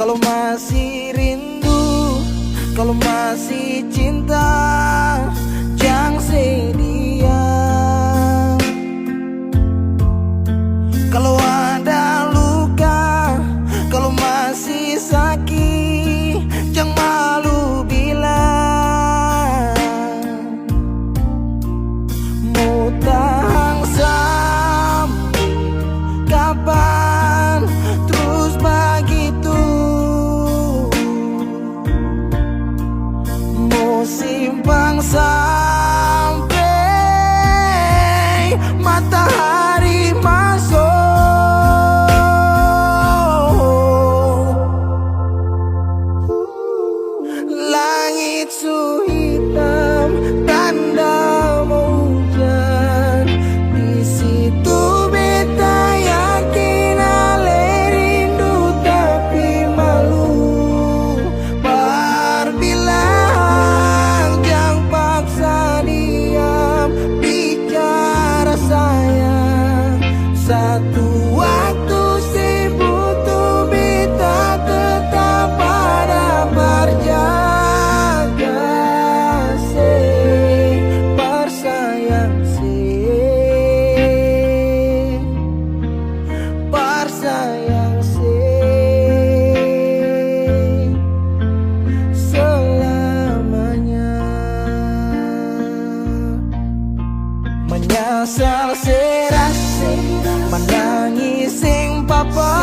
Kalau masih rindu, kalau masih cinta, jangan sedia. Kalau ada luka, kalau masih sakit, jangan malu bilang. Mau tahan sampai kapan terus begitu? Mau simpang sampai matahari masuk. Langit su hitam, tanda mau hujan. Di situ beta yakin ale rindu tapi malu. Berbilang jangan paksa diam, bicara sayang. Satu waktu sibuk tuh beta tetap ada berjaga. Sayang selamanya. Menyesal serasi, menangis sing papa.